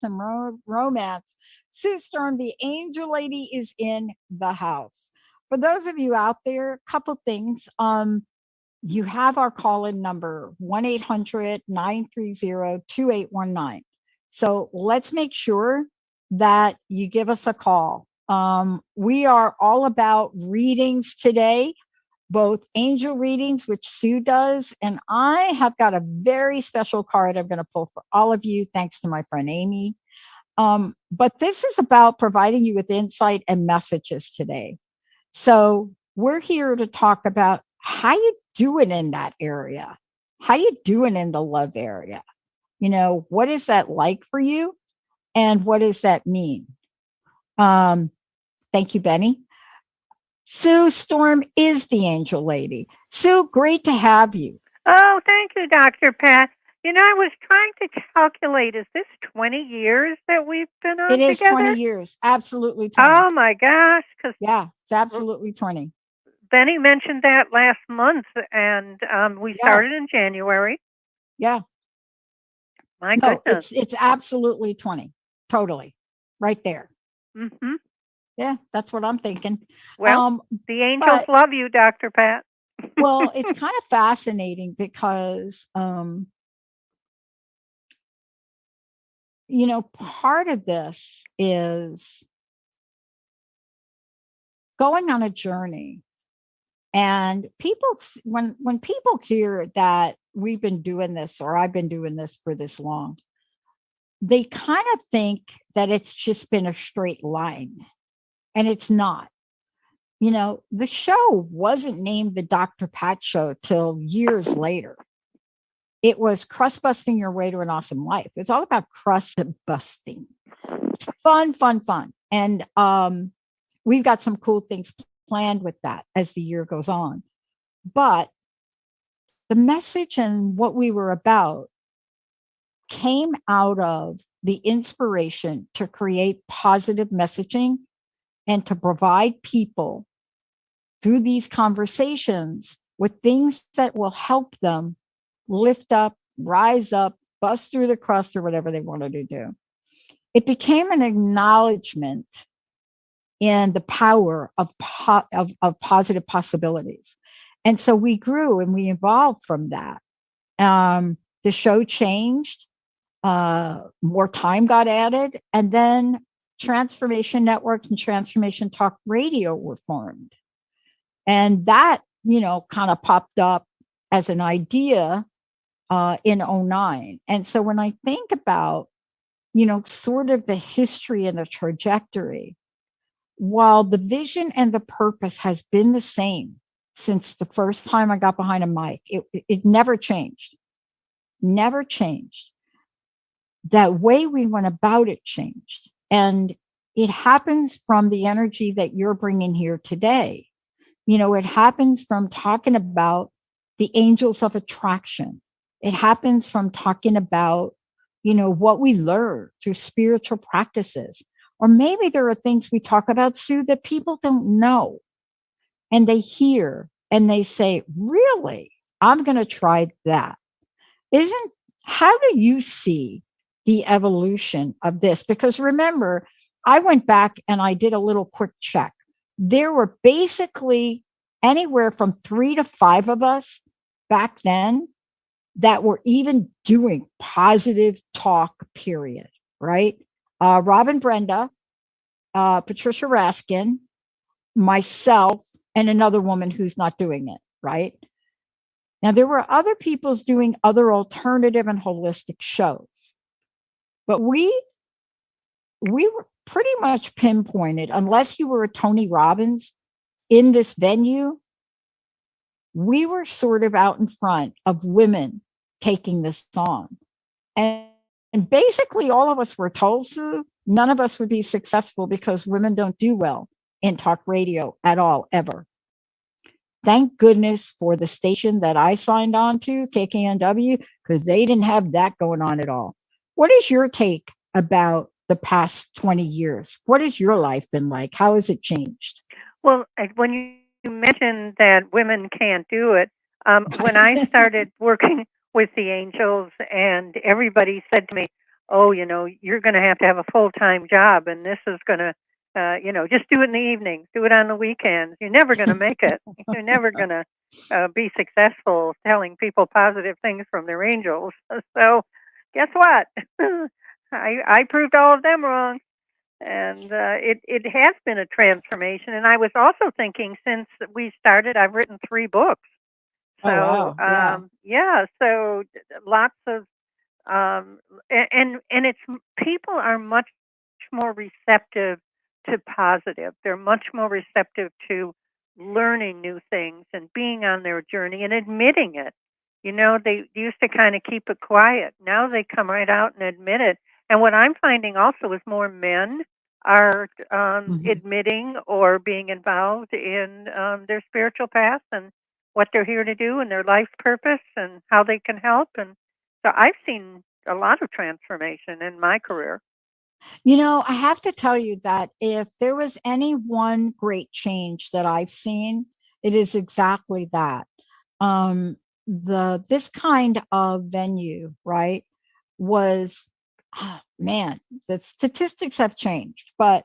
some romance. Sue Storm, the angel lady, is in the house. For those of you out there, couple things. You have our call in number 1-800-930-2819. So let's make sure that you give us a call. We are all about readings today, both angel readings, which Sue does, and I have got a very special card I'm going to pull for all of you, thanks to my friend Amy. But this is about providing you with insight and messages today. So we're here to talk about how you doing in that area, how you doing in the love area. What is that like for you, and what does that mean? Thank you, Benny. Sue Storm is the angel lady. Sue, great to have you. Oh, thank you, Dr. Pat. I was trying to calculate, is this 20 years that we've been It on is 20 together? years. Absolutely 20. Oh, my gosh, because Yeah, it's absolutely 20. Benny mentioned that last month, and we Yeah, started in January. yeah. My No, goodness. it's absolutely 20. Totally. Right there. Hmm. Yeah, that's what I'm thinking. Well, Um, the angels but love you, Dr. Pat. well, it's kind of fascinating because part of this is going on a journey. And when people hear that we've been doing this, or I've been doing this for this long, they kind of think that it's just been a straight line, and it's not. The show wasn't named the Dr. Pat Show till years later. It was crust busting your way to an awesome life. It's all about crust busting. Fun, fun, fun. And we've got some cool things planned with that as the year goes on. But the message and what we were about came out of the inspiration to create positive messaging and to provide people through these conversations with things that will help them lift up, rise up, bust through the crust, or whatever they wanted to do. It became an acknowledgement in the power of positive possibilities. And so we grew and we evolved from that. The show changed, more time got added, and then Transformation Network and Transformation Talk Radio were formed. And that, kind of popped up as an idea in '09. And so when I think about, sort of the history and the trajectory, while the vision and the purpose has been the same since the first time I got behind a mic, it never changed. Never changed. That way we went about it changed. And it happens from the energy that you're bringing here today. It happens from talking about the angels of attraction. It happens from talking about, what we learn through spiritual practices. Or maybe there are things we talk about, Sue, that people don't know. And they hear and they say, really, I'm going to try that. Isn't, how do you see the evolution of this? Because remember, I went back and I did a little quick check. There were basically anywhere from 3 to 5 of us back then that were even doing positive talk, period. Right? Robin Brenda, Patricia Raskin, myself, and another woman who's not doing it. Right? Now, there were other people's doing other alternative and holistic shows, but we were pretty much pinpointed, unless you were a Tony Robbins in this venue, we were sort of out in front of women taking this on. And basically, all of us were told, Sue, none of us would be successful because women don't do well in talk radio at all, ever. Thank goodness for the station that I signed on to, KKNW, because they didn't have that going on at all. What is your take about the past 20 years? What has your life been like? How has it changed? Well, when you mentioned that women can't do it, when I started working with the angels, and everybody said to me, oh, you're going to have a full-time job, and this is going to, just do it in the evenings, do it on the weekends. You're never going to make it. You're never going to be successful telling people positive things from their angels. So, guess what? I proved all of them wrong, and it has been a transformation. And I was also thinking, since we started, I've written 3 books. Oh, So wow. Yeah. yeah, so lots of and it's people are much more receptive to positive. They're much more receptive to learning new things and being on their journey and admitting it. They used to kind of keep it quiet. Now they come right out and admit it. And what I'm finding also is more men are Mhm. admitting or being involved in their spiritual path and what they're here to do and their life purpose and how they can help. And so I've seen a lot of transformation in my career. I have to tell you that if there was any one great change that I've seen, it is exactly that. Um, this kind of venue, right, was, man, the statistics have changed, but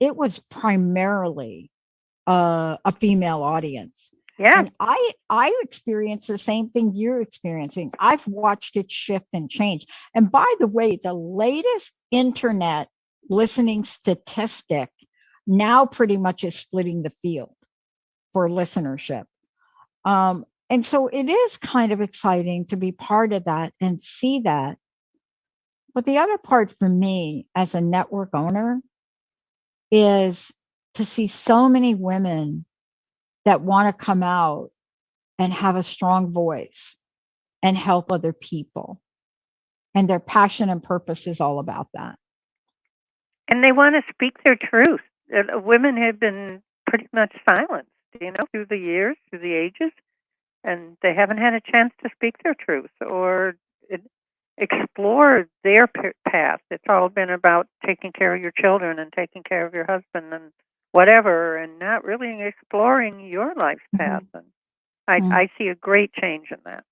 it was primarily a female audience. Yeah. And I experienced the same thing you're experiencing. I've watched it shift and change. And by the way, the latest internet listening statistic now pretty much is splitting the field for listenership. And so it is kind of exciting to be part of that and see that. But the other part for me as a network owner is to see so many women that want to come out and have a strong voice and help other people. And their passion and purpose is all about that. And they want to speak their truth. Women have been pretty much silenced, through the years, through the ages, and they haven't had a chance to speak their truth or e- explore their path. It's all been about taking care of your children and taking care of your husband and whatever, and not really exploring your life's path. Mhm. And Mm. I see a great change in that.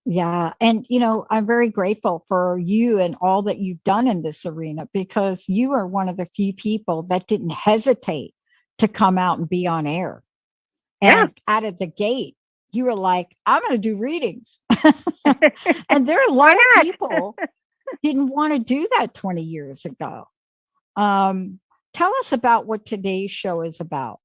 Yeah. And, I'm very grateful for you and all that you've done in this arena because you are one of the few people that didn't hesitate to come out and be on air. Yeah. And out of the gate, you were like, I'm going to do readings. And there are a Why lot of not? people didn't want to do that 20 years ago. Um, Tell us about what today's show is about.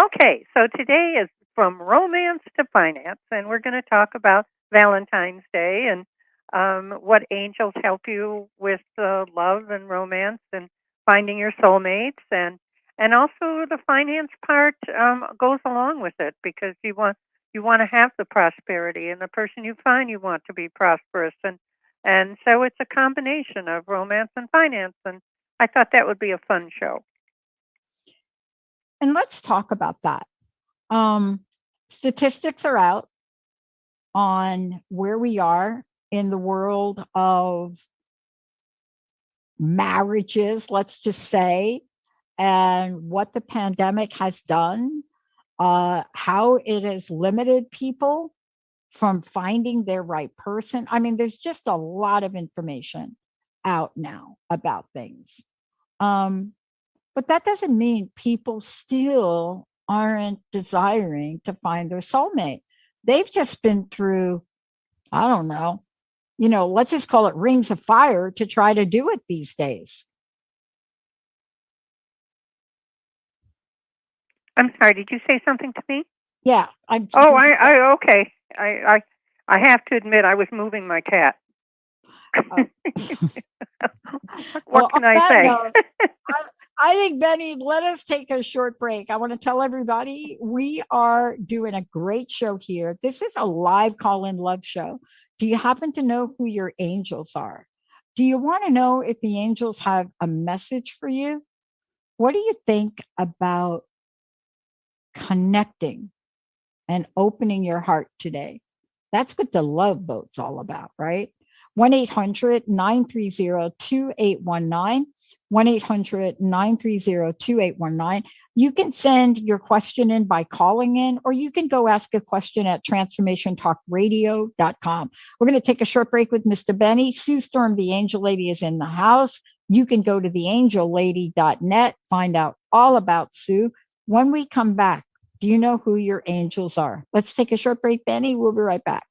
Okay, so today is from romance to finance, and we're going to talk about Valentine's Day and what angels help you with love and romance and finding your soulmates, and also the finance part goes along with it because you want to have the prosperity, and the person you find you want to be prosperous, and so it's a combination of romance and finance, and I thought that would be a fun show. And let's talk about that. Um, Statistics are out on where we are in the world of marriages, let's just say, and what the pandemic has done, how it has limited people from finding their right person. I mean, there's just a lot of information out now about things. Um, but that doesn't mean people still aren't desiring to find their soulmate. They've just been through, I don't know, let's just call it rings of fire to try to do it these days. I'm sorry, did you say something to me? Yeah, I'm Oh, just, okay. I have to admit I was moving my cat. uh, What well, on can I that say? note, I, I think, Benny, let us take a short break. I want to tell everybody we are doing a great show here. This is a live call in love show. Do you happen to know who your angels are? Do you want to know if the angels have a message for you? What do you think about connecting and opening your heart today? That's what the love boat's all about, right? 1-800-930-2819, 1-800-930-2819. You can send your question in by calling in, or you can go ask a question at transformationtalkradio.com. We're going to take a short break with Mr. Benny. Sue Storm, the Angel Lady, is in the house. You can go to theangellady.net, find out all about Sue. When we come back, do you know who your angels are? Let's take a short break, Benny. We'll be right back.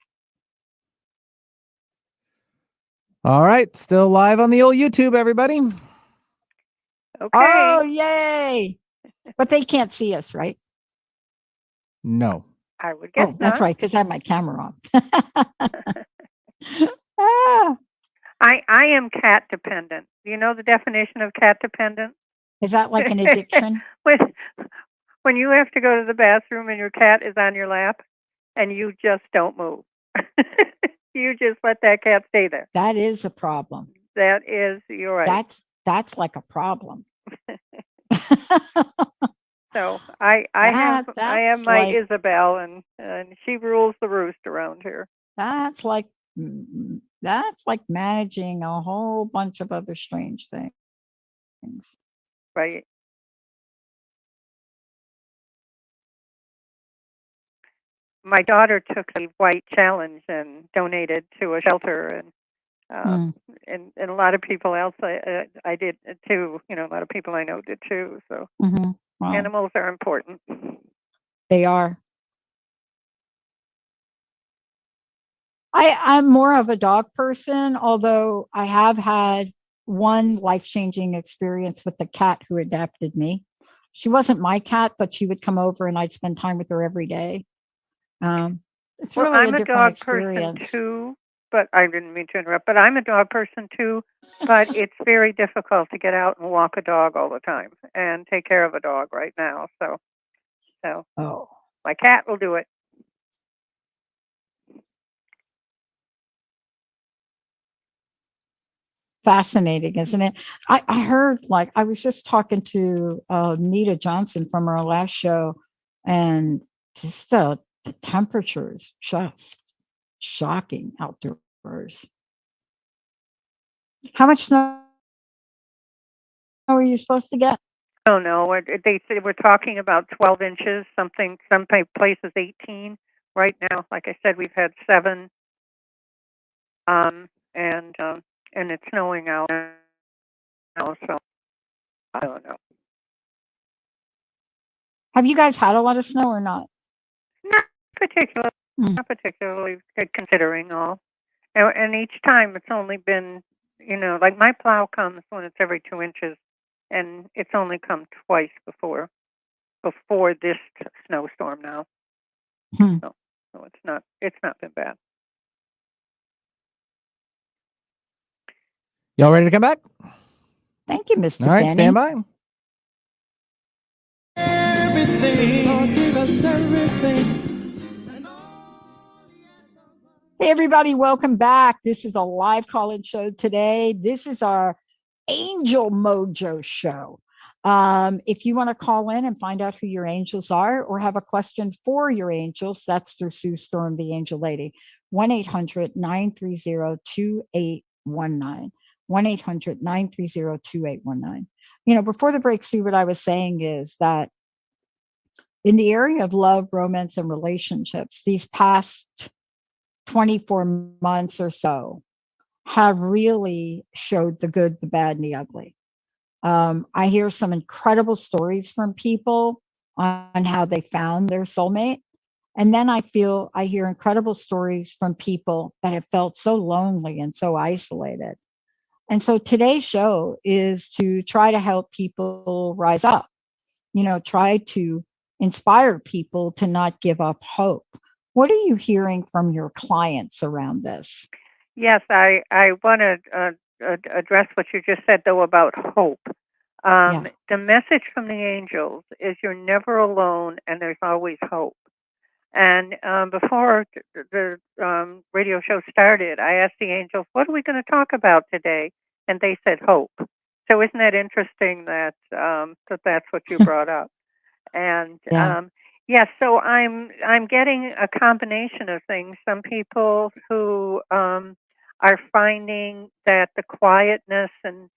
All right, still live on the old YouTube, everybody. Okay. Oh, yay. But they can't see us, right? No. I would guess That's not. right, because I have my camera on. Ah, I am cat dependent. Do you know the definition of cat dependent? is that like an addiction? when you have to go to the bathroom and your cat is on your lap and you just don't move. You just let that cat stay there. That is a problem. That is, you're right. That's like a problem. So I have my like, Isabel, and she rules the roost around here. that's like managing a whole bunch of other strange things. Right. My daughter took the white challenge and donated to a shelter, and and a lot of people else I did too. You know, a lot of people I know did too. So Wow. animals are important. They are. I'm more of a dog person, although I have had one life-changing experience with the cat who adopted me. She wasn't my cat, but she would come over and I'd spend time with her every day. It's Well, really I'm a a different dog experience. person too, but I didn't mean to interrupt. But I'm a dog person too, but it's very difficult to get out and walk a dog all the time and take care of a dog right now. So Oh, my cat will do it. fascinating, isn't it? I heard, like, I was just talking to Nita Johnson from our last show, and just the temperature is just shocking outdoors. How much snow are you supposed to get? Oh no, they say we're talking about 12 inches, something. Some places 18 right now. Like I said, we've had 7, um, and um, and it's snowing out now. So I don't know. Have you guys had a lot of snow or not? Not particularly. Mm. Not particularly good considering all. And each time it's only been, like my plow comes when it's every 2 inches, and it's only come twice before this snowstorm now. Hmm. So it's not been bad. Y'all ready to come back? Thank you, Mr. All right, Benny. stand by. Hey, everybody, welcome back. This is a live call-in show today. This is our Angel Mojo show. If you want to call in and find out who your angels are or have a question for your angels, that's through Sue Storm, the Angel Lady. 1-800-930-2819. 1-800-930-2819. Before the break, Sue, what I was saying is that in the area of love, romance, and relationships, these past 24 months or so have really showed the good, the bad, and the ugly. I hear some incredible stories from people on how they found their soulmate. And then I hear incredible stories from people that have felt so lonely and so isolated. And so today's show is to try to help people rise up, try to inspire people to not give up hope. What are you hearing from your clients around this? Yes, I want to address what you just said though about hope. The message from the angels is you're never alone, and there's always hope. And before the radio show started, I asked the angels, "What are we going to talk about today?" And they said hope. So isn't that interesting that that's what you brought up? And yes, so I'm getting a combination of things. Some people who are finding that the quietness and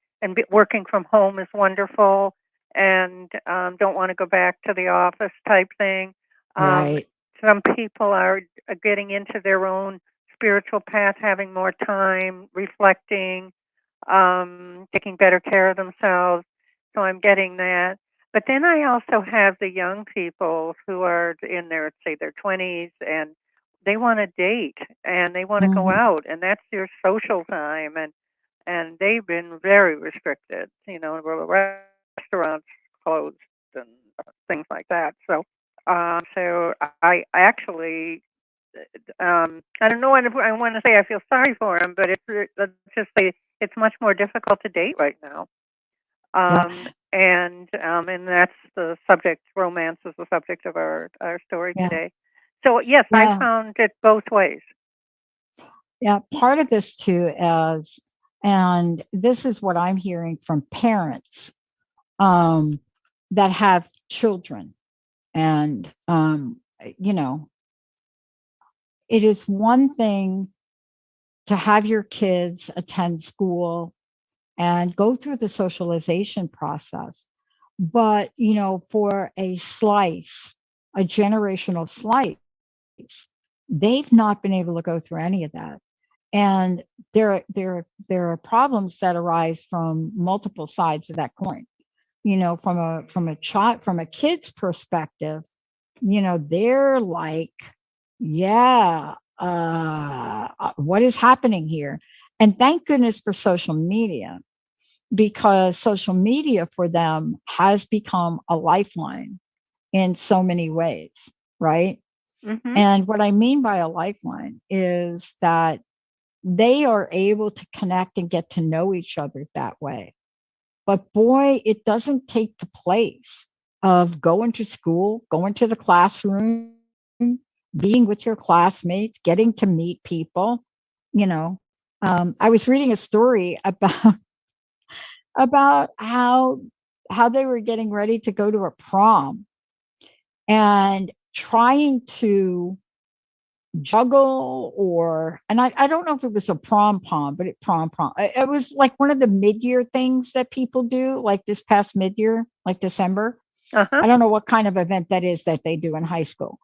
working from home is wonderful, and don't want to go back to the office type thing. Um, Right. some people are getting into their own spiritual path, having more time, reflecting, taking better care of themselves. So I'm getting that. But then I also have the young people who are in their, say, their 20s, and they want to date and they want to go Mhm. out, and that's their social time, and they've been very restricted. The restaurants closed and things like that. So I actually I don't know if I want to say I feel sorry for him, but let's just say it's much more difficult to date right now. Yeah. And that's the subject. Romance is the subject of our story Yeah. today. So yes, I Yeah. found it both ways. Yeah. Part of this too is, and this is what I'm hearing from parents um, that have children. And, you know, it is one thing to have your kids attend school and go through the socialization process. But, for a generational slice, they've not been able to go through any of that. And there are problems that arise from multiple sides of that coin. From a kid's perspective, they're like, yeah, what is happening here? And thank goodness for social media, because social media for them has become a lifeline in so many ways, right? Mhm. And what I mean by a lifeline is that they are able to connect and get to know each other that way. But boy, it doesn't take the place of going to school, going to the classroom, being with your classmates, getting to meet people. You know, I was reading a story about how they were getting ready to go to a prom and trying to juggle, and I don't know if it was a prom, but it was like one of the mid-year things that people do, like this past mid-year, like December. Uh-huh. I don't know what kind of event that is that they do in high school.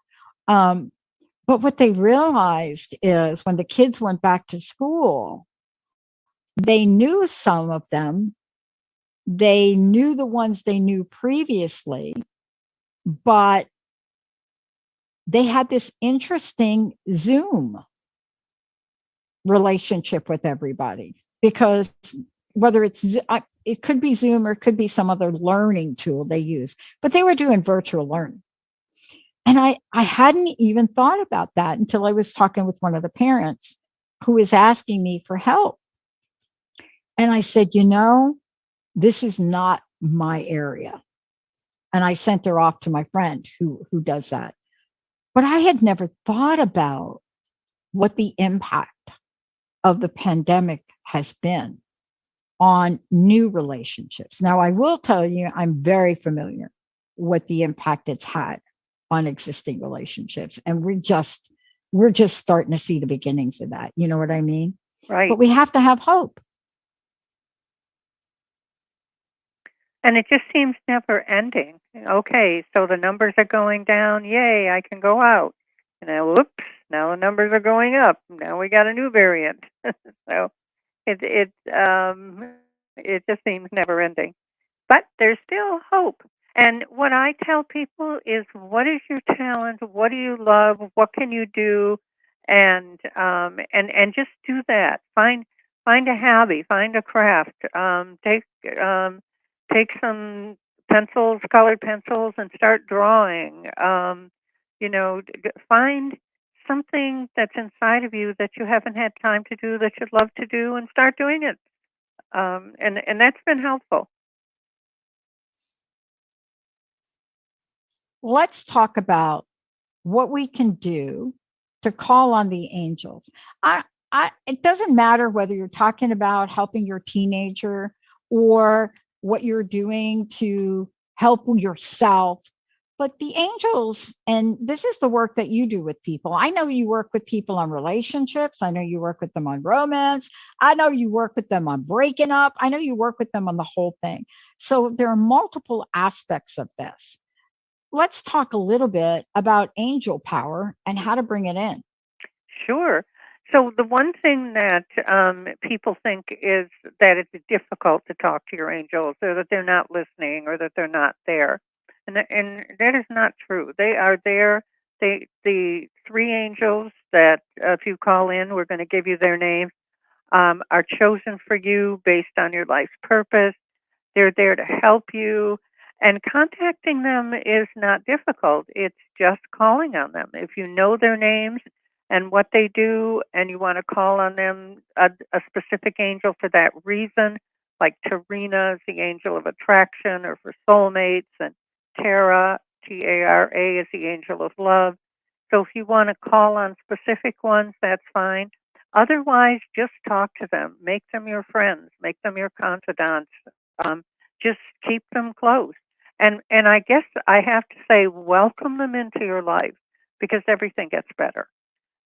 Um, but what they realized is when the kids went back to school, they knew some of them. They knew the ones they knew previously, but they had this interesting Zoom relationship with everybody, because whether it could be Zoom or it could be some other learning tool they use, but they were doing virtual learning. And I hadn't even thought about that until I was talking with one of the parents who was asking me for help. And I said, this is not my area. And I sent her off to my friend who does that. But I had never thought about what the impact of the pandemic has been on new relationships. Now, I will tell you, I'm very familiar with the impact it's had on existing relationships. And we're just starting to see the beginnings of that. You know what I mean? Right. But we have to have hope. And it just seems never ending. Okay, so the numbers are going down. Yay, I can go out. And then, whoops, now the numbers are going up. Now we got a new variant. So it just seems never ending. But there's still hope. And what I tell people is, what is your talent? What do you love? What can you do? And just do that. Find a hobby. Find a craft. Um, take some pencils, colored pencils, and start drawing. Find something that's inside of you that you haven't had time to do that you'd love to do, and start doing it. And that's been helpful. Let's talk about what we can do to call on the angels. I, it doesn't matter whether you're talking about helping your teenager or what you're doing to help yourself. But the angels, and this is the work that you do with people. I know you work with people on relationships. I know you work with them on romance. I know you work with them on breaking up. I know you work with them on the whole thing. So there are multiple aspects of this. Let's talk a little bit about angel power and how to bring it in. Sure. So the one thing that people think is that it's difficult to talk to your angels, or that they're not listening, or that they're not there, and that is not true. They are there. The three angels that if you call in, we're going to give you their names, are chosen for you based on your life's purpose. They're there to help you. And contacting them is not difficult. It's just calling on them. If you know their names and what they do, and you want to call on them, a specific angel for that reason, like Tarina is the angel of attraction or for soulmates, and Tara, Tara, is the angel of love. So if you want to call on specific ones, that's fine. Otherwise, just talk to them. Make them your friends. Make them your confidants. Um, just keep them close. And I guess I have to say, welcome them into your life, because everything gets better.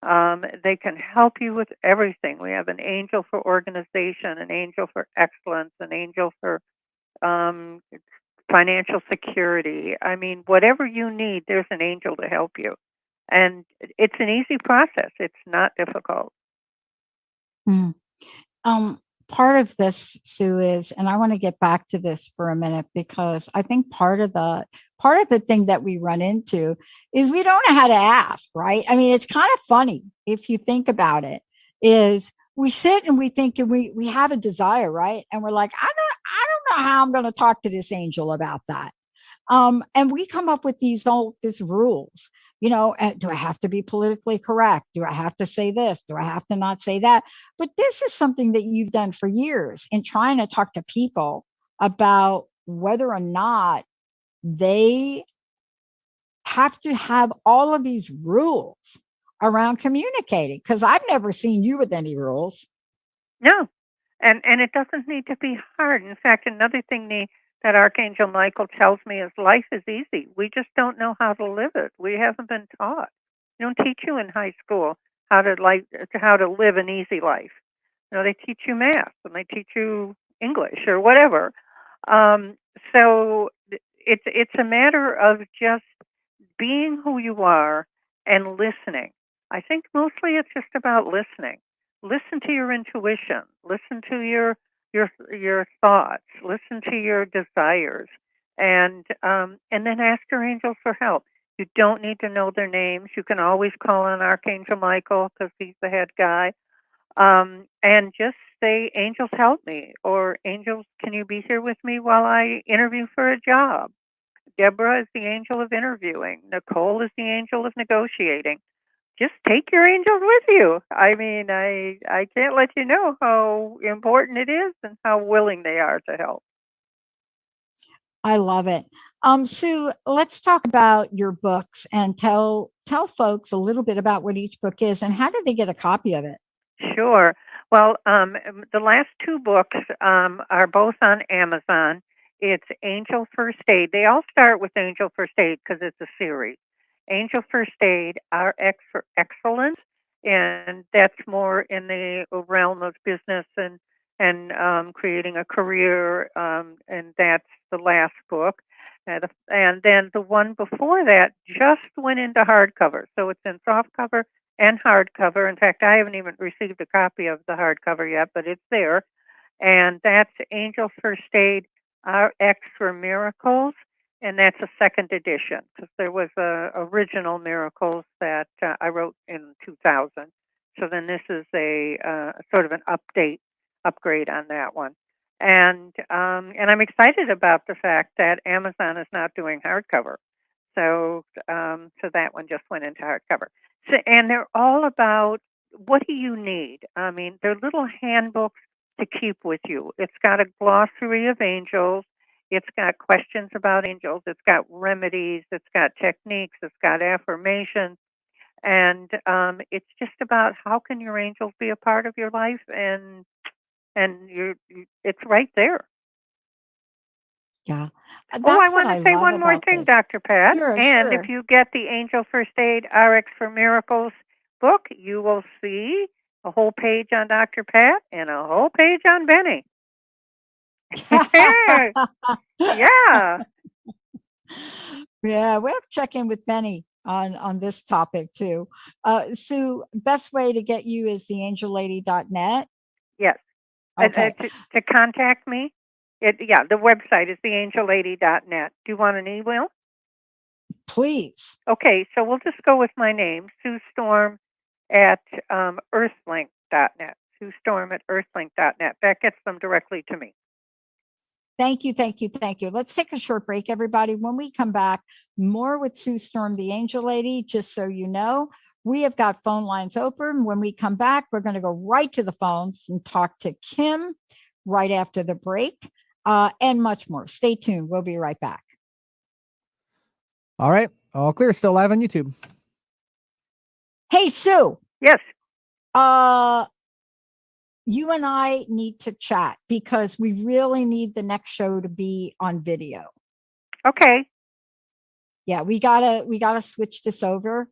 They can help you with everything. We have an angel for organization, an angel for excellence, an angel for um, financial security. I mean, whatever you need, there's an angel to help you. And it's an easy process. It's not difficult. Mm. Um, Part of this, Sue, is, and I want to get back to this for a minute because I think part of the thing that we run into is we don't know how to ask, right? I mean, it's kind of funny if you think about it, is we sit and we think and we have a desire, right? And we're like, I don't know how I'm going to talk to this angel about that. And we come up with these rules. Do I have to be politically correct? Do I have to say this? Do I have to not say that? But this is something that you've done for years in trying to talk to people about whether or not they have to have all of these rules around communicating. Because I've never seen you with any rules. No, and it doesn't need to be hard. In fact, another thing that Archangel Michael tells me is life is easy. We just don't know how to live it. We haven't been taught. They don't teach you in high school how to live an easy life. They teach you math and they teach you English or whatever. Um, so it's a matter of just being who you are and listening. I think mostly it's just about listening. Listen to your intuition. Listen to your thoughts. Listen to your desires, and then ask your angels for help. You don't need to know their names. You can always call on Archangel Michael because he's the head guy, and just say, "Angels, help me," or "Angels, can you be here with me while I interview for a job?" Deborah is the angel of interviewing. Nicole is the angel of negotiating. Just take your angels with you. I mean, I can't let you know how important it is and how willing they are to help. I love it. Sue, let's talk about your books and tell folks a little bit about what each book is and how do they get a copy of it? Sure. Well, the last two books are both on Amazon. It's Angel First Aid. They all start with Angel First Aid because it's a series. Angel First Aid, RX for Excellence, and that's more in the realm of business and creating a career, and that's the last book. And then the one before that just went into hardcover, so it's in softcover and hardcover. In fact, I haven't even received a copy of the hardcover yet, but it's there. And that's Angel First Aid RX for Miracles, and that's a second edition because there was a original Miracles that I wrote in 2000. So then this is a sort of an upgrade on that one. And I'm excited about the fact that Amazon is not doing hardcover. So that one just went into hardcover. So, and they're all about what do you need? I mean, they're little handbooks to keep with you. It's got a glossary of angels. It's got questions about angels. It's got remedies. It's got techniques. It's got affirmations. And it's just about how can your angels be a part of your life, and it's right there. Yeah. That's I what want I to say love one more about thing, this. Dr. Pat. Sure, And sure. if you get the Angel First Aid RX for Miracles book, you will see a whole page on Dr. Pat and a whole page on Benny. Yeah. Yeah, we have to check in with Benny on this topic too. Sue, best way to get you is theangellady.net. Yes. Okay. To contact me, the website is theangellady.net. Do you want an email? Please. Okay, so we'll just go with my name, Sue Storm at earthlink.net. Sue Storm at earthlink.net. That gets them directly to me. Thank you, thank you, thank you. Let's take a short break, everybody. When we come back, more with Sue Storm, the Angel Lady. Just so you know, we have got phone lines open. When we come back, we're going to go right to the phones and talk to Kim right after the break, and much more. Stay tuned. We'll be right back. All right. All clear. Still live on YouTube. Hey, Sue. Yes. You and I need to chat because we really need the next show to be on video. Okay. Yeah, we gotta switch this over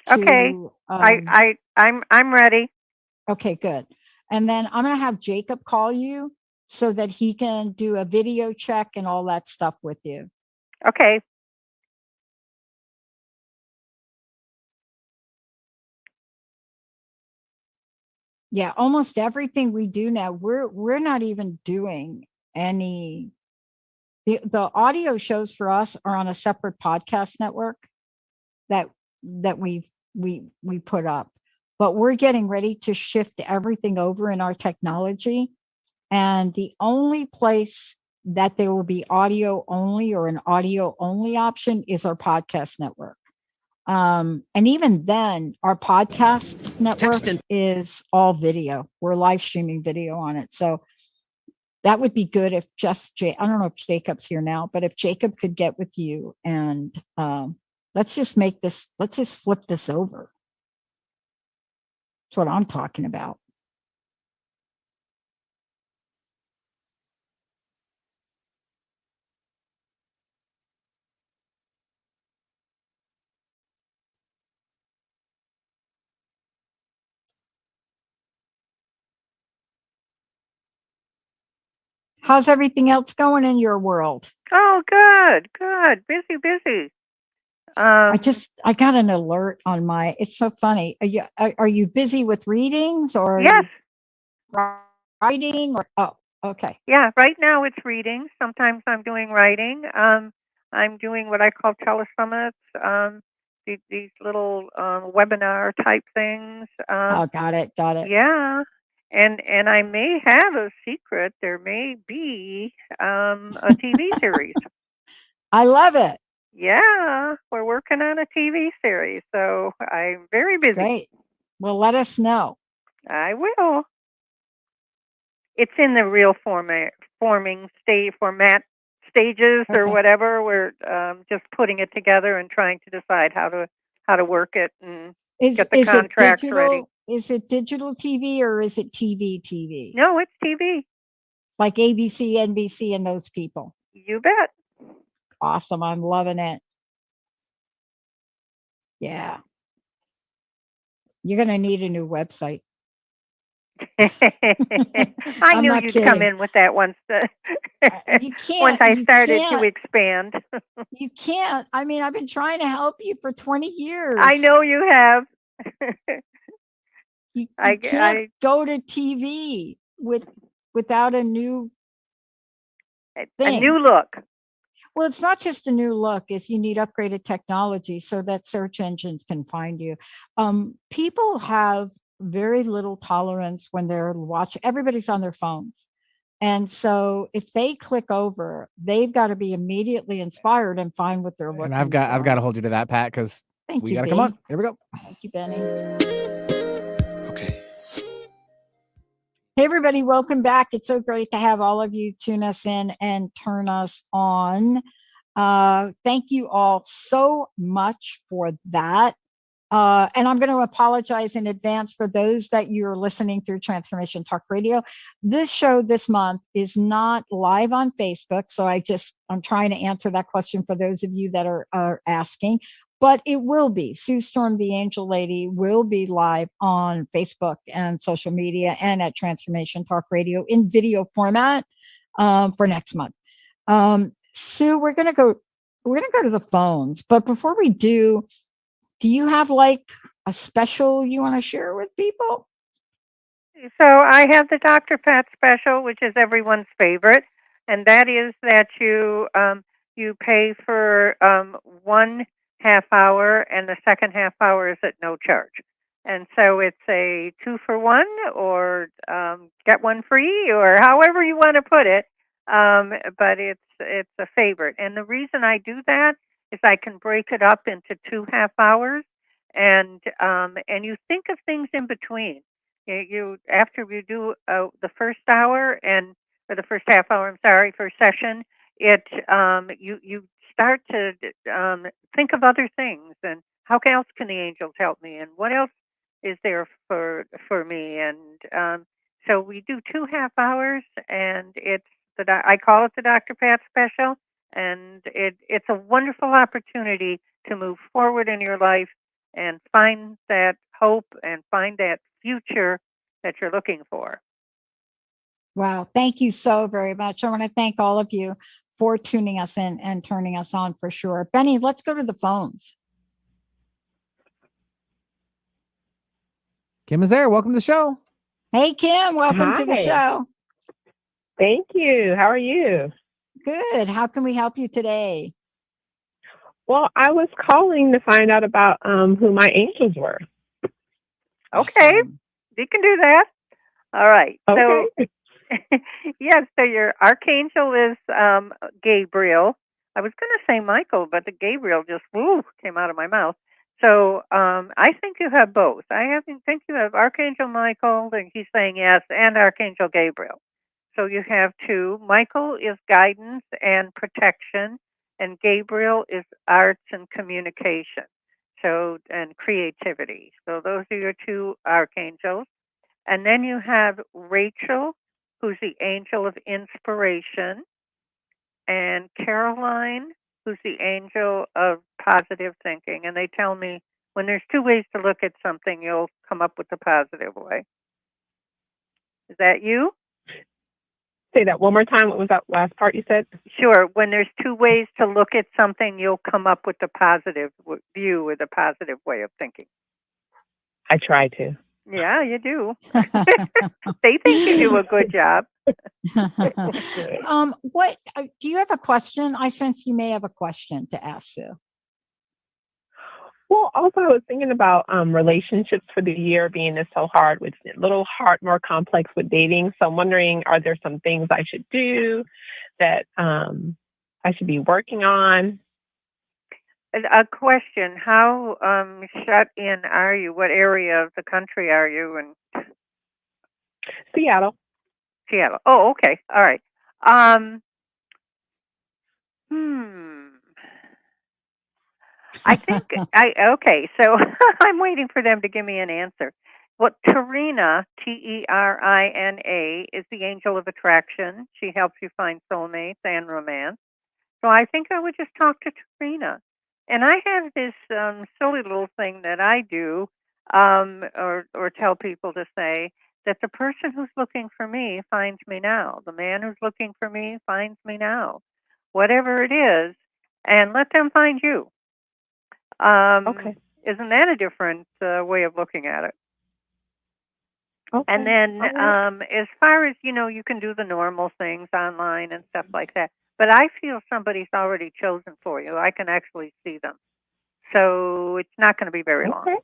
to Okay. I'm ready. Okay, good. And then I'm gonna have Jacob call you so that he can do a video check and all that stuff with you. Okay. Yeah, almost everything we do now, we're not even doing any. The audio shows for us are on a separate podcast network that we put up, but we're getting ready to shift everything over in our technology, and the only place that there will be audio only or an audio only option is our podcast network. And even then, our podcast network is all video. We're live streaming video on it. So that would be good if I don't know if Jacob's here now, but if Jacob could get with you and let's just flip this over. That's what I'm talking about. How's everything else going in your world? Oh, good. Busy. I got an alert on my. It's so funny. Are you busy with readings or yes. Are you writing or okay? Yeah, right now it's reading. Sometimes I'm doing writing. I'm doing what I call telesummits. These little webinar type things. Got it. Yeah. And I may have a secret. There may be a TV series. I love it. Yeah, we're working on a TV series, so I'm very busy. Great. Well, let us know. I will. It's in the real format stages or whatever. We're just putting it together and trying to decide how to work it and get the contracts ready. Is it digital TV or is it TV? No, it's TV. Like ABC, NBC, and those people. You bet. Awesome. I'm loving it. Yeah. You're going to need a new website. I knew you'd come in with that once. You can't. Once I started to expand. You can't. I mean, I've been trying to help you for 20 years. I know you have. You can't go to TV without a new thing. A new look. Well, it's not just a new look, is you need upgraded technology so that search engines can find you. People have very little tolerance when they're watching. Everybody's on their phones. And so if they click over, they've got to be immediately inspired and find what they're looking for. And I've got to hold you to that, Pat, because we got to come on. Here we go. Thank you, Benny. Okay. Hey, everybody, welcome back. It's so great to have all of you tune us in and turn us on. Thank you all so much for that. And I'm going to apologize in advance for those that you're listening through Transformation Talk Radio. This show this month is not live on Facebook. So I'm trying to answer that question for those of you that are asking, but it will be. Sue Storm, the Angel Lady, will be live on Facebook and social media and at Transformation Talk Radio in video format for next month. Sue, we're going to go to the phones, but before we do you have like a special you want to share with people? So I have the Dr. Pat special, which is everyone's favorite, and that is that you pay for 1 half hour, and the second half hour is at no charge. And so it's a 2 for 1, or get one free, or however you want to put it. But it's a favorite, and the reason I do that is I can break it up into 2 half hours, and you think of things in between. You after you do the first hour, and or the first half hour, I'm sorry, first session, it you start to think of other things, and how else can the angels help me, and what else is there for me, and so we do 2 half hours, and I call it the Dr. Pat special, and it's a wonderful opportunity to move forward in your life and find that hope and find that future that you're looking for. Wow. Thank you so very much. I want to thank all of you for tuning us in and turning us on for sure. Benny, let's go to the phones. Kim is there. Welcome to the show. Hey, Kim, welcome to the Hi. show. Thank you. How are you? Good. How can we help you today? Well, I was calling to find out about who my angels were. Okay, Awesome. you can do that. All right. Okay. So, yes, so your archangel is Gabriel. I was going to say Michael, but the Gabriel just came out of my mouth. So I think you have both. Think you have Archangel Michael, and he's saying yes, and Archangel Gabriel. So you have two. Michael is guidance and protection, and Gabriel is arts and communication. So, and creativity. So those are your two archangels. And then you have Rachel, who's the angel of inspiration, and Caroline, who's the angel of positive thinking. And they tell me when there's two ways to look at something, you'll come up with the positive way. Is that you? Say that one more time. What was that last part you said? Sure. When there's two ways to look at something, you'll come up with the positive view or the positive way of thinking. I try to. Yeah, you do. They think you do a good job. What do you have a question? I sense you may have a question to ask Sue. Well, also I was thinking about relationships for the year being this so hard, with a little hard, more complex with dating. So I'm wondering, are there some things I should do that I should be working on? A question: how shut in are you? What area of the country are you in? Seattle. Seattle. Oh, okay. All right. Um, hmm. I think okay. So I'm waiting for them to give me an answer. What Terina, Terina, is the angel of attraction. She helps you find soulmates and romance. So I think I would just talk to Trina. And I have this silly little thing that I do, or tell people to say that the person who's looking for me finds me now. The man who's looking for me finds me now. Whatever it is, and let them find you. Okay. Isn't that a different way of looking at it? Okay. And then, All right. as far as you can do the normal things online and stuff like that. But I feel somebody's already chosen for you. I can actually see them, so it's not going to be very long.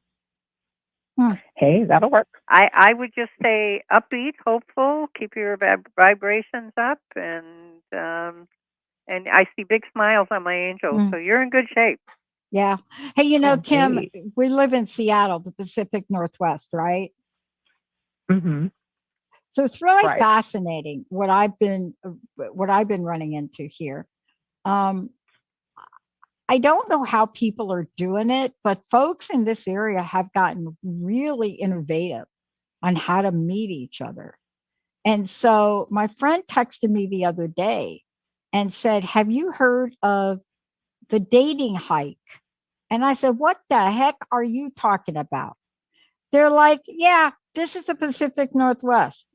Okay. Hey, that'll work. I would just say upbeat, hopeful, keep your vibrations up, and I see big smiles on my angels. So you're in good shape. Yeah. Hey, Kim, Great. we live in Seattle, the Pacific Northwest, right? Mm-hmm. So it's really Right. fascinating what I've been running into here. I don't know how people are doing it, but folks in this area have gotten really innovative on how to meet each other. And so my friend texted me the other day and said, "Have you heard of the dating hike?" And I said, "What the heck are you talking about?" They're like, "Yeah, this is the Pacific Northwest.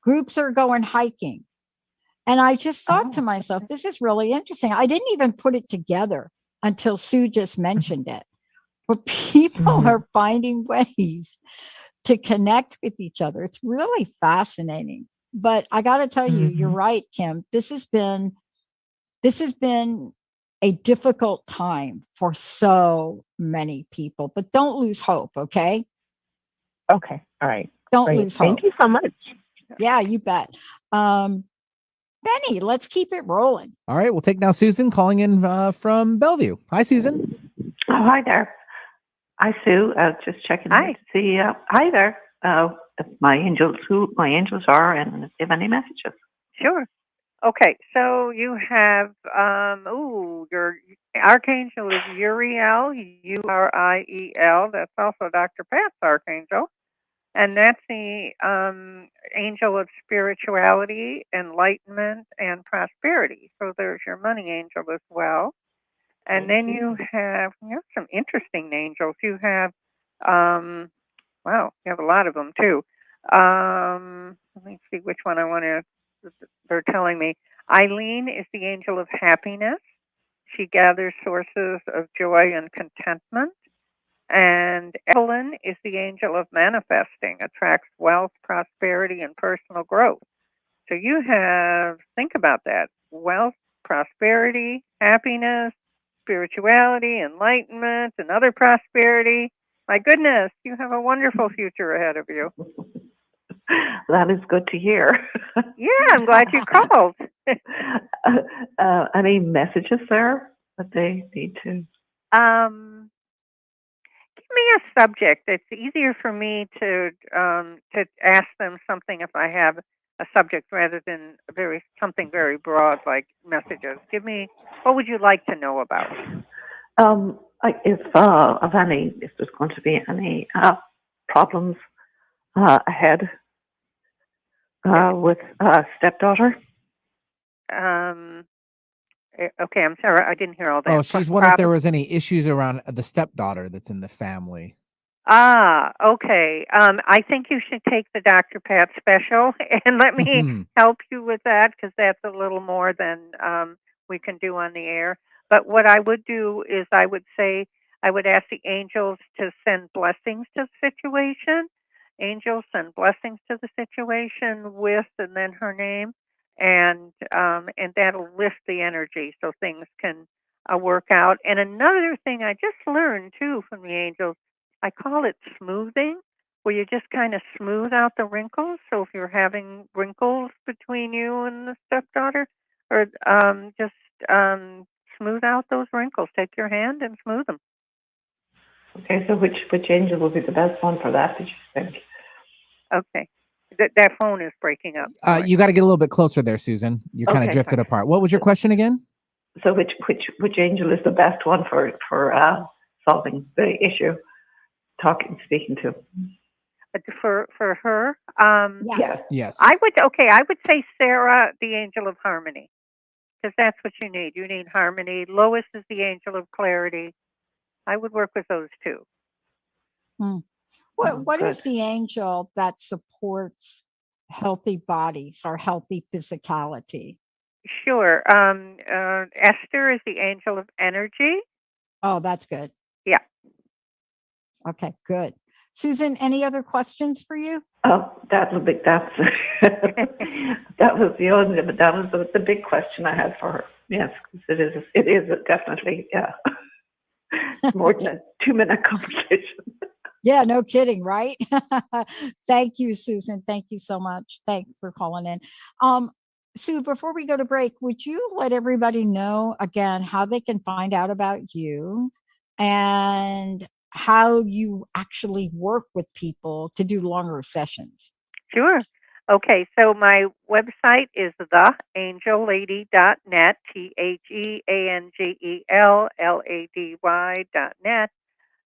Groups are going hiking." And I just thought to Oh. myself, this is really interesting. I didn't even put it together until Sue just mentioned it. But people Mhm. are finding ways to connect with each other. It's really fascinating. But I got to tell you, you're Mhm. right, Kim. This has been a difficult time for so many people. But don't lose hope, okay? Okay. All right. Don't Great. lose Thank hope. you so much. Yeah, you bet. Um, Benny, let's keep it rolling. All right, we'll take now Susan calling in from Bellevue. Hi, Susan. Oh, hi there. Hi, Sue. Just checking here Hi. to see. Hi there. If my angels, who my angels are, and if they have any messages. Sure. Okay, so you have your archangel is Uriel, Uriel. That's also Dr. Pat's archangel, and that's the angel of spirituality, enlightenment, and prosperity. So there's your money angel as well. And Thank then you have some interesting angels. You have um, wow, you have a lot of them too. Let me see which one I want to. They're telling me Eileen is the angel of happiness. She gathers sources of joy and contentment. And Evelyn is the angel of manifesting, attracts wealth, prosperity, and personal growth. So you have, think about that, wealth, prosperity, happiness, spirituality, enlightenment, another prosperity. My goodness, you have a wonderful future ahead of you. That is good to hear. Yeah, I'm glad you called. Any messages there that they need to? um, Give me a subject. It's easier for me to ask them something if I have a subject rather than something very broad like messages. Give me, what would you like to know about? If there's going to be any problems ahead with stepdaughter. Um, okay, I'm sorry, I didn't hear all that. Oh, she's wondering if there was any issues around the stepdaughter that's in the family. Ah, okay. I think you should take the Dr. Pat special and let me help you with that because that's a little more than we can do on the air. But what I would do is I would say I would ask the angels to send blessings to the situation. Angels send blessings to the situation with and then her name, and that'll lift the energy so things can work out. And another thing I just learned too from the angels, I call it smoothing, where you just kind of smooth out the wrinkles. So if you're having wrinkles between you and the stepdaughter, or just smooth out those wrinkles. Take your hand and smooth them. Okay, so which angel will be the best one for that? Did you think? Okay. That phone is breaking up. You got to get a little bit closer there, Susan. You're kind of Okay, drifted sorry. apart. What was your question again? So which angel is the best one for solving the issue? Speaking to. For her, Yes. Yes. I would say Sarah, the angel of harmony, because that's what you need. You need harmony. Lois is the angel of clarity. I would work with those two. What Good. is the angel that supports healthy bodies or healthy physicality? Sure. Esther is the angel of energy. Oh, that's good. Yeah. Okay, good. Susan, any other questions for you? Oh, that's that was the only, but that was the big question I had for her. Yes, because it is definitely more than a 2-minute conversation. Yeah, no kidding, right? Thank you, Susan. Thank you so much. Thanks for calling in. Sue, before we go to break, would you let everybody know again how they can find out about you and how you actually work with people to do longer sessions? Sure. Okay, so my website is theangellady.net, TheAngellLady.net.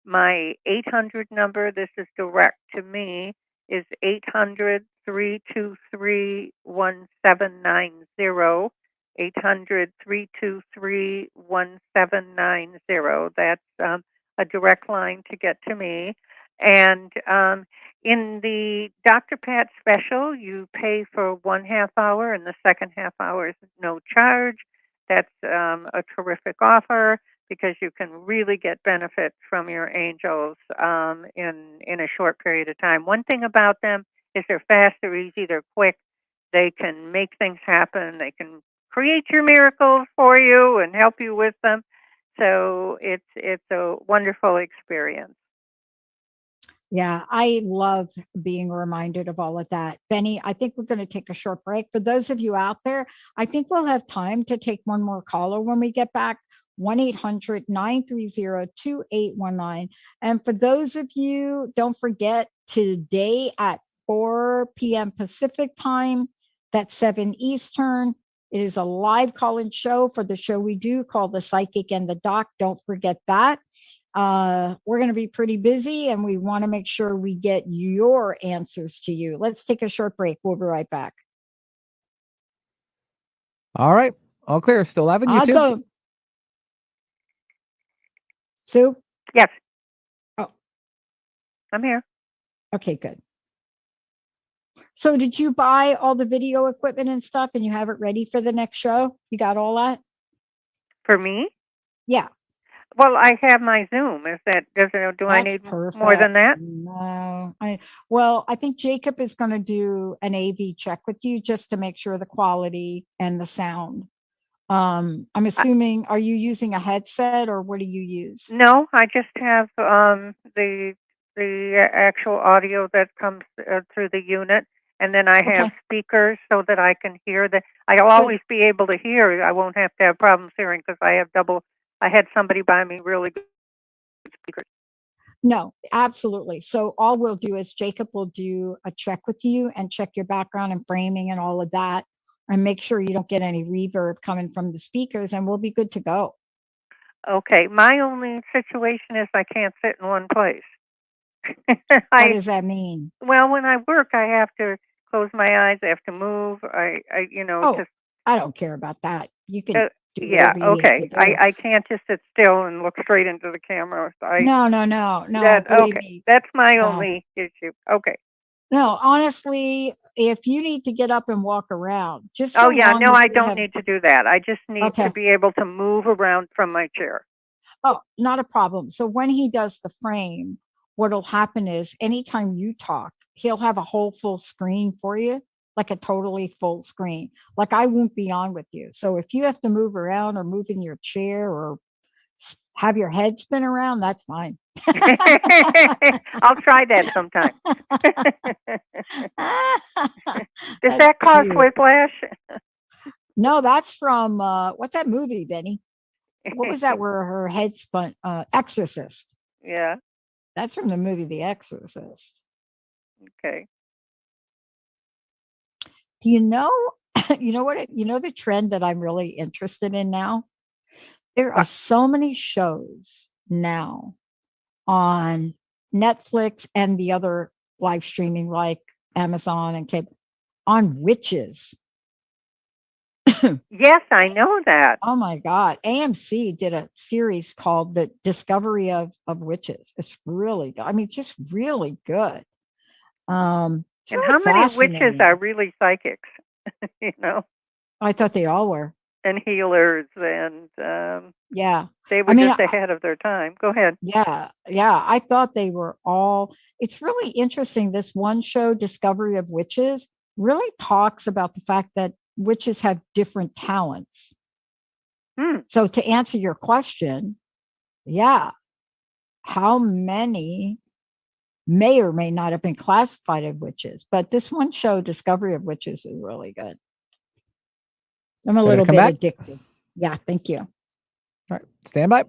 My 800 number, this is direct to me, is 800-323-1790. 800-323-1790. That's a direct line to get to me. And in the Dr. Pat special, you pay for 1/2 hour, and the second half hour is no charge. That's a terrific offer because you can really get benefit from your angels in a short period of time. One thing about them is they're fast, they're easy, they're quick. They can make things happen. They can create your miracles for you and help you with them. So it's a wonderful experience. Yeah, I love being reminded of all of that. Benny, I think we're going to take a short break. For those of you out there, I think we'll have time to take one more caller when we get back. 1-800-930-2819. And for those of you, don't forget today at 4 p.m. Pacific time, that's 7 Eastern. It is a live call-in show for the show we do called The Psychic and the Doc. Don't forget that. We're going to be pretty busy and we want to make sure we get your answers to you. Let's take a short break. We'll be right back. All right. All clear. Still live on YouTube. Awesome. Sue? Yes. Oh. I'm here. Okay, good. So did you buy all the video equipment and stuff and you have it ready for the next show? You got all that? For me? Yeah. Well, I have my Zoom. Do I need more than that? No. I think Jacob is going to do an AV check with you just to make sure the quality and the sound. I'm assuming, are you using a headset or what do you use? No, I just have the actual audio that comes through the unit, and then I have speakers so that I can hear that. I'll always be able to hear. I won't have to have problems hearing because I have I had somebody buy me really good speakers. No, absolutely. So all we'll do is Jacob will do a check with you and check your background and framing and all of that and make sure you don't get any reverb coming from the speakers and we'll be good to go. Okay. My only situation is I can't sit in one place. What does that mean? Well, when I work, I have to close my eyes. I have to move. I don't care about that. You can do yeah, okay. do. I can't just sit still and look straight into the camera. No. Okay, me. That's my only issue. Okay. No, honestly, if you need to get up and walk around, just I don't need to do that. I just need to be able to move around from my chair. Oh, not a problem. So when he does the frame, what'll happen is anytime you talk, he'll have a whole full screen for you, like a totally full screen. Like I won't be on with you. So if you have to move around or move in your chair or have your head spin around, that's fine. I'll try that sometime. Does that cause whiplash? No, that's from what's that movie, Benny? What was that where her head spun? Exorcist. Yeah. That's from the movie The Exorcist. Okay. Do you know the trend that I'm really interested in now? There are so many shows now on Netflix and the other live streaming like Amazon and cable on witches. Yes, I know that. Oh my God. AMC did a series called The Discovery of Witches. It's really good. I mean, it's just really good. And how many witches are really psychics? I thought they all were. And healers and yeah. They were just ahead of their time. Go ahead. Yeah. I thought they were all. It's really interesting. This one show, Discovery of Witches, really talks about the fact that witches have different talents. So to answer your question, how many may or may not have been classified as witches, but this one show, Discovery of Witches, is really good. I'm a little bit addicted. Yeah, thank you. All right, stand by.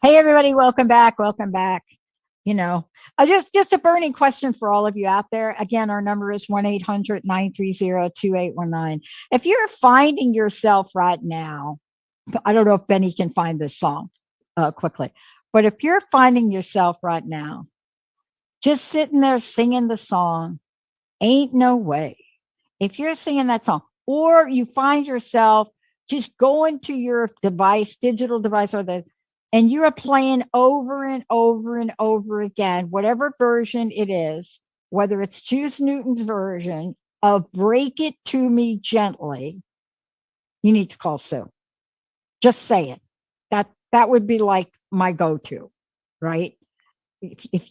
Hey, everybody, welcome back. I just a burning question for all of you out there. Again, our number is 1-800-930-2819. If you're finding yourself right now, I don't know if Benny can find this song quickly, but if you're finding yourself right now, just sitting there singing the song, ain't no way. If you're singing that song, or you find yourself just going to your device, digital device, and you're playing over and over and over again, whatever version it is, whether it's Juice Newton's version of Break It to Me Gently, you need to call Sue. Just say it. That would be like my go-to, right? If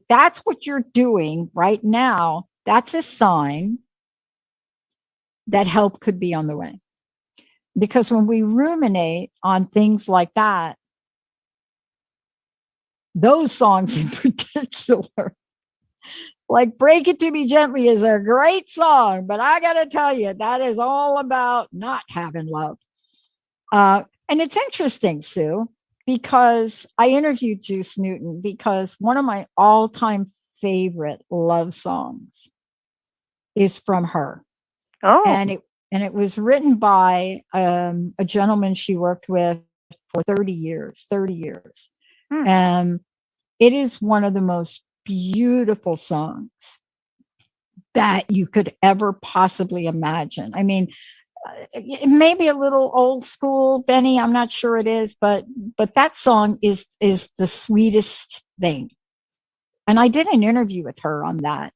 that's what you're doing right now, that's a sign that help could be on the way. Because when we ruminate on things like that, those songs in particular, like Break It to Me Gently is a great song, but I got to tell you, that is all about not having love. And it's interesting, Sue, because I interviewed Juice Newton because one of my all-time favorite love songs is from her. Oh, And it was written by a gentleman she worked with for 30 years. hmm. It is one of the most beautiful songs that you could ever possibly imagine. I mean, it may be a little old school, Benny. I'm not sure it is, but that song is the sweetest thing. And I did an interview with her on that,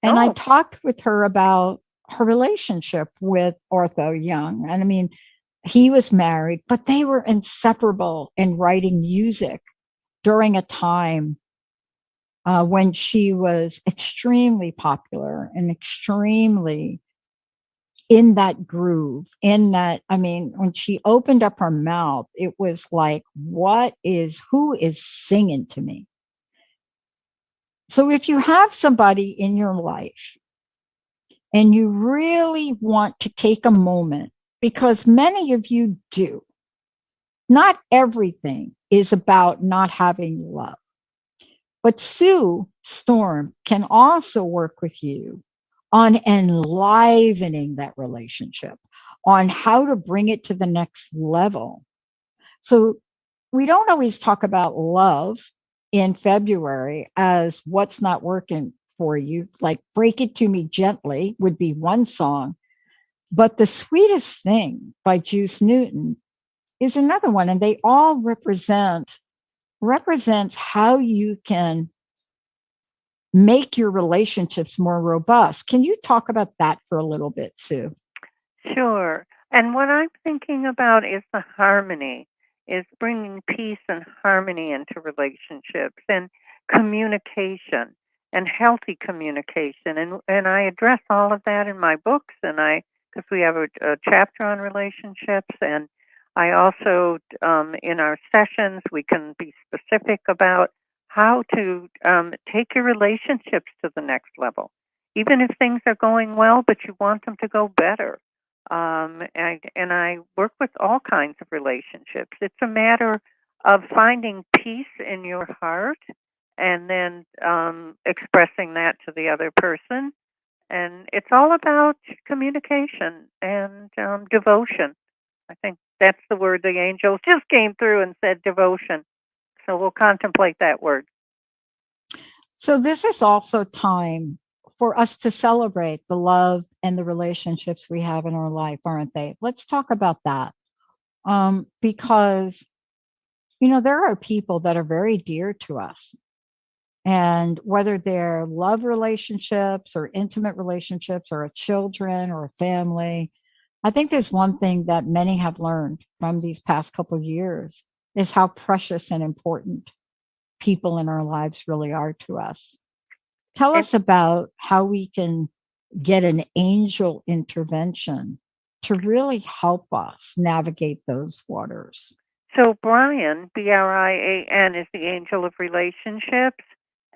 and I Oh, talked with her about her relationship with Ortho Young. And I mean, he was married, but they were inseparable in writing music during a time when she was extremely popular and extremely in that groove, I mean, when she opened up her mouth, it was like, who is singing to me? So if you have somebody in your life and you really want to take a moment, because many of you do, not everything is about not having love. But Sue Storm can also work with you on enlivening that relationship, on how to bring it to the next level. So we don't always talk about love in February as what's not working for you. Like Break It to Me Gently would be one song, but The Sweetest Thing by Juice Newton is another one. And they all represents how you can make your relationships more robust. Can you talk about that for a little bit, Sue? sure. And what I'm thinking about is the harmony, is bringing peace and harmony into relationships and communication and healthy communication. And I address all of that in my books, and because we have a chapter on relationships, and I also, in our sessions, we can be specific about how to take your relationships to the next level, even if things are going well, but you want them to go better. And I work with all kinds of relationships. It's a matter of finding peace in your heart and then expressing that to the other person. And it's all about communication and devotion. I think that's the word the angels just came through and said devotion. So we'll contemplate that word. So this is also time for us to celebrate the love and the relationships we have in our life, aren't they? Let's talk about that. Because, there are people that are very dear to us. And whether they're love relationships or intimate relationships or a children or a family, I think there's one thing that many have learned from these past couple of years is how precious and important people in our lives really are to us. Tell And us about how we can get an angel intervention to really help us navigate those waters. so Brian, Brian, is the angel of relationships,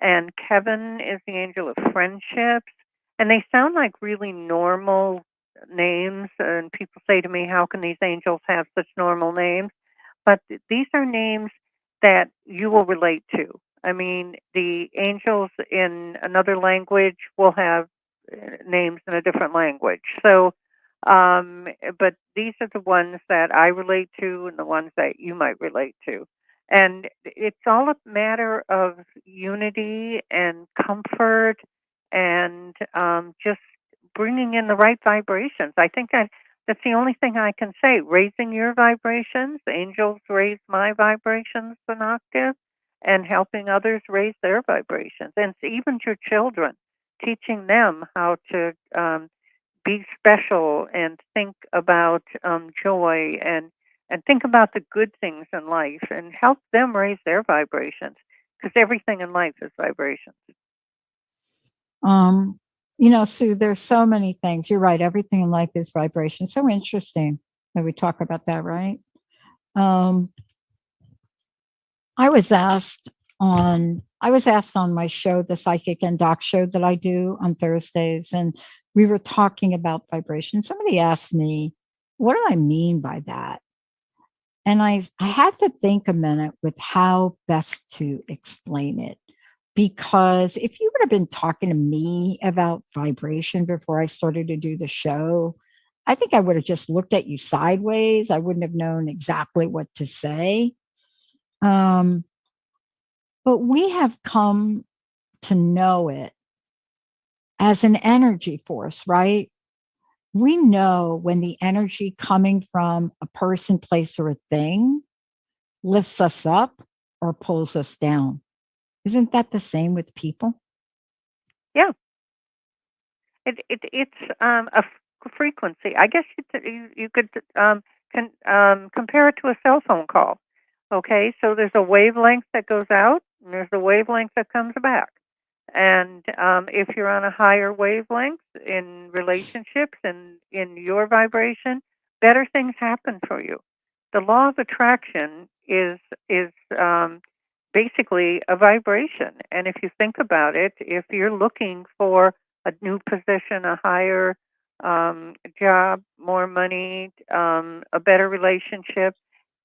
and Kevin is the angel of friendships. And they sound like really normal names. And people say to me, how can these angels have such normal names? But these are names that you will relate to. I mean, the angels in another language will have names in a different language. So, but these are the ones that I relate to and the ones that you might relate to. And it's all a matter of unity and comfort and just bringing in the right vibrations. I think that's the only thing I can say. Raising your vibrations, angels raise my vibrations an octave, and helping others raise their vibrations, and even your children, teaching them how to be special and think about joy and think about the good things in life and help them raise their vibrations because everything in life is vibrations. Um, Sue, there's so many things. You're right. Everything in life is vibration. So interesting that we talk about that, right? Um, I was asked on my show, the Psychic and Doc show that I do on Thursdays, and we were talking about vibration. Somebody asked me, what do I mean by that? And I had to think a minute with how best to explain it. Because if you would have been talking to me about vibration before I started to do the show, I think I would have just looked at you sideways. I wouldn't have known exactly what to say. Um, but we have come to know it as an energy force, right? We know when the energy coming from a person, place, or a thing lifts us up or pulls us down. Isn't that the same with people? Yeah, it's frequency. I guess you could compare it to a cell phone call. Okay, so there's a wavelength that goes out, and there's a wavelength that comes back. And if you're on a higher wavelength in relationships and in your vibration, better things happen for you. The law of attraction is basically a vibration. And if you think about it, if you're looking for a new position, a higher job, more money, a better relationship,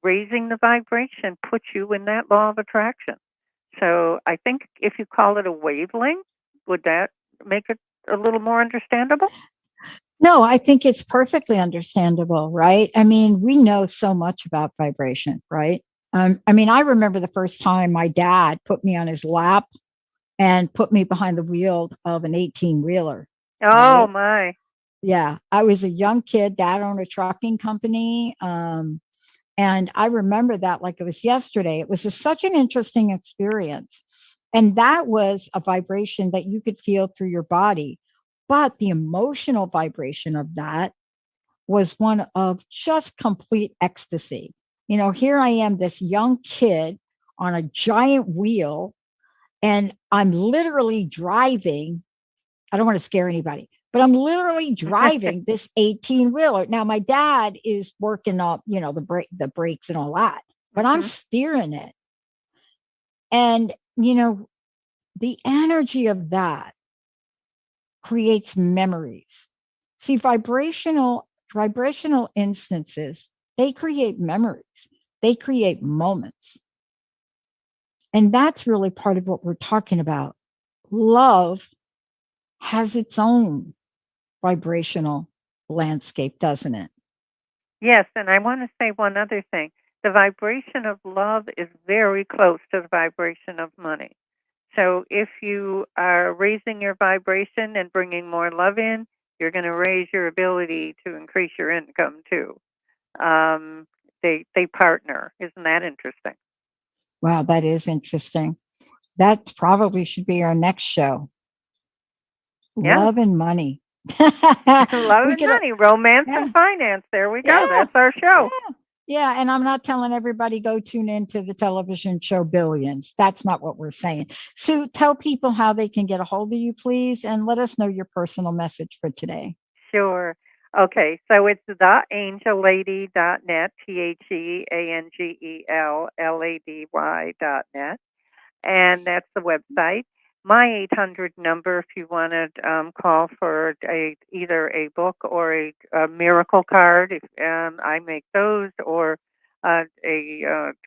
raising the vibration puts you in that law of attraction. So I think if you call it a wavelength, would that make it a little more understandable? No, I think it's perfectly understandable, right? I mean, we know so much about vibration, right? I mean, I remember the first time my dad put me on his lap and put me behind the wheel of an 18 wheeler, Oh right? my. Yeah, I was a young kid, dad owned a trucking company. And I remember that like it was yesterday. It was such an interesting experience. And that was a vibration that you could feel through your body. But the emotional vibration of that was one of just complete ecstasy. Here I am, this young kid on a giant wheel, and I'm literally driving. I don't want to scare anybody, but I'm literally driving this 18 wheeler. Now my dad is working up, the brakes and all that, but I'm Hmm. steering it. And, the energy of that creates memories. See, vibrational instances, they create memories. They create moments. And that's really part of what we're talking about. Love has its own vibrational landscape, doesn't it? Yes, and I want to say one other thing. The vibration of love is very close to the vibration of money. So if you are raising your vibration and bringing more love in, you're going to raise your ability to increase your income too. Um, they partner. Isn't that interesting? Wow, that is interesting. That probably should be our next show. Yeah. Love and money. Love We and could, money, romance yeah, and finance. There we go. yeah, That's our show. yeah, yeah. And I'm not telling everybody go tune into the television show Billions. That's not what we're saying. Sue, tell people how they can get a hold of you, please, and let us know your personal message for today. Sure. Okay, so it's theangellady.net, TheAngelLady.net, and that's the website. My 800 number, if you want to call for either a book or a miracle card, if I make those, or a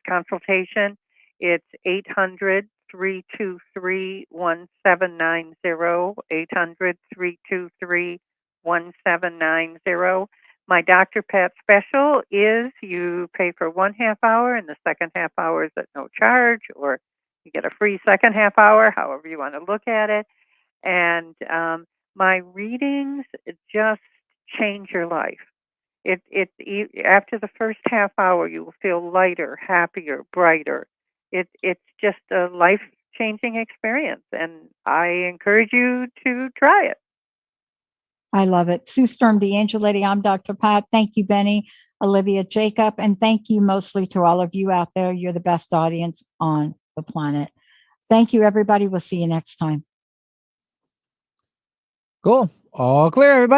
consultation, it's 800 800-323-1790, 800-323-1790. My Dr. Pat special is you pay for 1/2 hour and the second half hour is at no charge, or you get a free second half hour, however you want to look at it. And my readings just change your life. After the first half hour, you will feel lighter, happier, brighter. It's just a life-changing experience, and I encourage you to try it. I love it. Sue Storm, the Angel Lady. I'm Dr. Pat. Thank you, Benny, Olivia, Jacob, and thank you mostly to all of you out there. You're the best audience on the planet. Thank you, everybody. We'll see you next time. Cool. All clear, everybody.